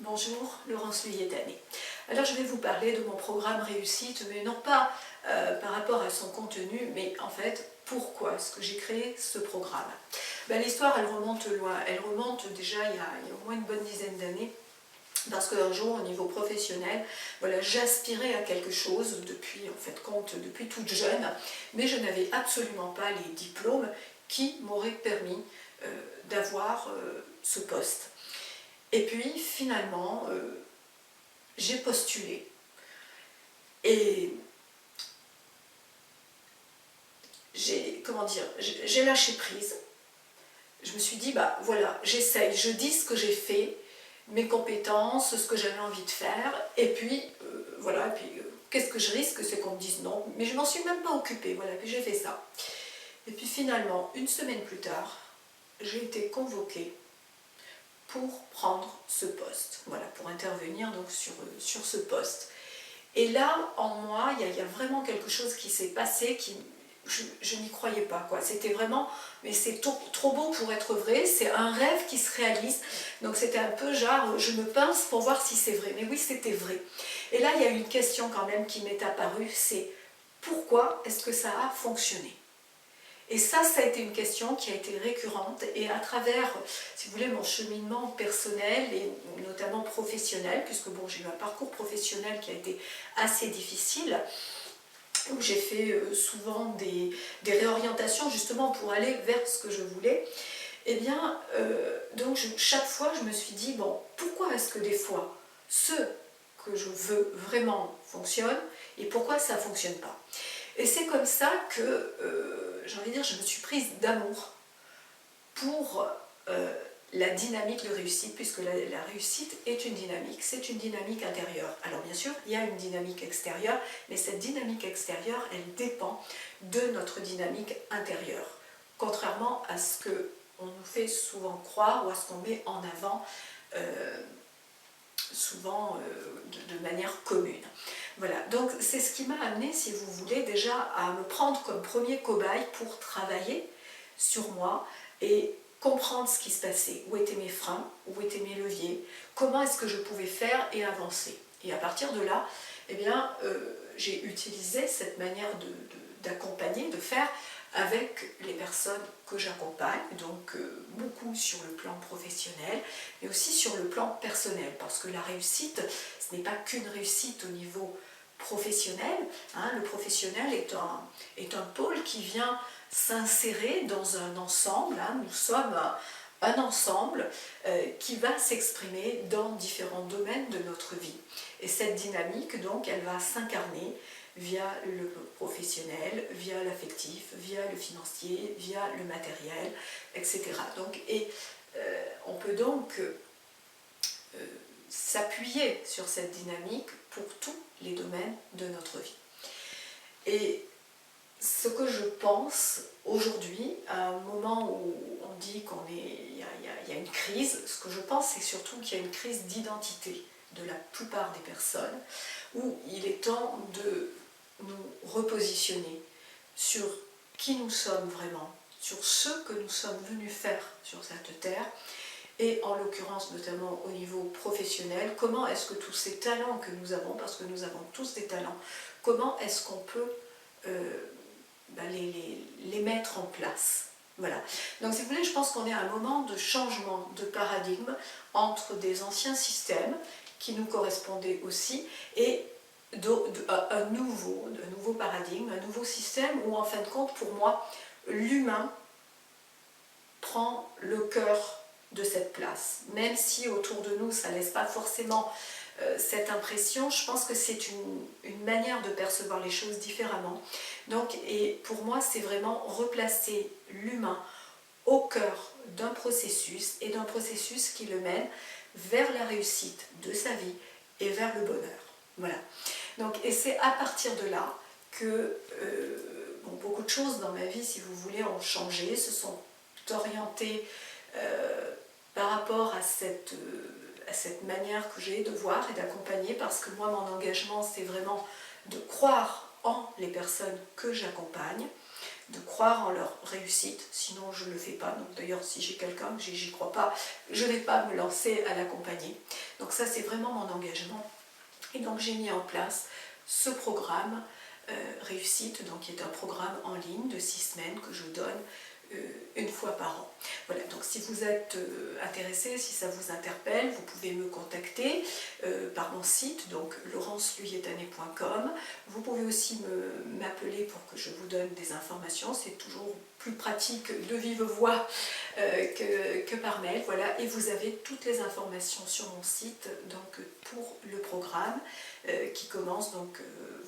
Bonjour, Laurence Luyédané. Alors je vais vous parler de mon programme Réussite, mais non pas par rapport à son contenu, mais en fait, pourquoi est-ce que j'ai créé ce programme? L'histoire, elle remonte loin, elle remonte déjà il y a au moins une bonne dizaine d'années, parce qu'un jour, au niveau professionnel, voilà, j'aspirais à quelque chose depuis, en fait, depuis toute jeune, mais je n'avais absolument pas les diplômes qui m'auraient permis d'avoir ce poste. Et puis finalement, j'ai postulé et j'ai lâché prise. Je me suis dit, bah voilà, j'essaye, je dis ce que j'ai fait, mes compétences, ce que j'avais envie de faire, et puis voilà, qu'est-ce que je risque, c'est qu'on me dise non, mais je m'en suis même pas occupée, voilà, puis j'ai fait ça. Et puis finalement, une semaine plus tard, j'ai été convoquée pour prendre ce poste, voilà, pour intervenir donc sur ce poste. Et là, en moi, il y a vraiment quelque chose qui s'est passé, je n'y croyais pas, quoi. C'était vraiment, mais c'est trop beau pour être vrai, c'est un rêve qui se réalise. Donc c'était un peu genre, je me pince pour voir si c'est vrai. Mais oui, c'était vrai. Et là, il y a une question quand même qui m'est apparue, c'est pourquoi est-ce que ça a fonctionné? Et ça a été une question qui a été récurrente, et à travers, si vous voulez, mon cheminement personnel et notamment professionnel, puisque bon, j'ai eu un parcours professionnel qui a été assez difficile, où j'ai fait souvent des réorientations justement pour aller vers ce que je voulais. Et bien, donc chaque fois, je me suis dit, bon, pourquoi est-ce que des fois, ce que je veux vraiment fonctionne, et pourquoi ça ne fonctionne pas? Et c'est comme ça que, j'ai envie de dire, je me suis prise d'amour pour la dynamique de réussite, puisque la réussite est une dynamique, c'est une dynamique intérieure. Alors bien sûr, il y a une dynamique extérieure, mais cette dynamique extérieure, elle dépend de notre dynamique intérieure, contrairement à ce qu'on nous fait souvent croire ou à ce qu'on met en avant souvent de manière commune. Voilà, donc c'est ce qui m'a amené, si vous voulez, déjà à me prendre comme premier cobaye pour travailler sur moi et comprendre ce qui se passait, où étaient mes freins, où étaient mes leviers, comment est-ce que je pouvais faire et avancer. Et à partir de là, eh bien, j'ai utilisé cette manière d'accompagner, de faire avec les personnes que j'accompagne, donc beaucoup sur le plan professionnel, mais aussi sur le plan personnel, parce que la réussite, ce n'est pas qu'une réussite au niveau professionnel, hein. Le professionnel est un pôle qui vient s'insérer dans un ensemble, hein. Nous sommes un ensemble qui va s'exprimer dans différents domaines de notre vie. Et cette dynamique, donc, elle va s'incarner via le professionnel, via l'affectif, via le financier, via le matériel, etc. Donc, on peut donc s'appuyer sur cette dynamique pour tous les domaines de notre vie. Et ce que je pense aujourd'hui, à un moment où on dit qu'il y a une crise, ce que je pense, c'est surtout qu'il y a une crise d'identité de la plupart des personnes, où il est temps de nous repositionner sur qui nous sommes vraiment, sur ce que nous sommes venus faire sur cette terre, et en l'occurrence notamment au niveau professionnel, comment est-ce que tous ces talents que nous avons, parce que nous avons tous des talents, comment est-ce qu'on peut les mettre en place. Voilà. Donc si vous voulez, je pense qu'on est à un moment de changement de paradigme entre des anciens systèmes qui nous correspondaient aussi et un nouveau paradigme, un nouveau système où en fin de compte, pour moi, l'humain prend le cœur de cette place. Même si autour de nous, ça ne laisse pas forcément cette impression, je pense que c'est une manière de percevoir les choses différemment. Donc, et pour moi, c'est vraiment replacer l'humain au cœur d'un processus, et d'un processus qui le mène vers la réussite de sa vie et vers le bonheur. Voilà. Donc, et c'est à partir de là que beaucoup de choses dans ma vie, si vous voulez, ont changé, se sont orientées par rapport à cette manière que j'ai de voir et d'accompagner, parce que moi, mon engagement, c'est vraiment de croire en les personnes que j'accompagne, de croire en leur réussite, sinon je ne le fais pas. Donc d'ailleurs, si j'ai quelqu'un que j'y crois pas, je ne vais pas me lancer à l'accompagner. Donc ça, c'est vraiment mon engagement. Et donc j'ai mis en place ce programme Réussite, donc qui est un programme en ligne de 6 semaines que je donne une fois par an. Voilà, donc si vous êtes intéressé, si ça vous interpelle, vous pouvez me contacter par mon site, donc laurenceluyetané.com. Vous pouvez aussi m'appeler pour que je vous donne des informations, c'est toujours plus pratique de vive voix que par mail. Voilà, et vous avez toutes les informations sur mon site donc, pour le programme qui commence, donc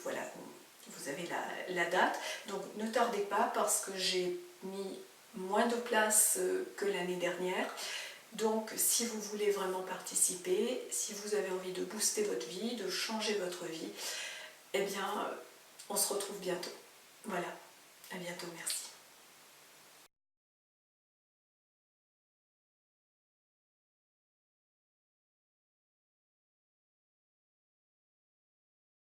voilà, vous avez la date. Donc ne tardez pas parce que j'ai mis moins de place que l'année dernière. Donc si vous voulez vraiment participer, si vous avez envie de booster votre vie, de changer votre vie, eh bien on se retrouve bientôt. Voilà, à bientôt, merci.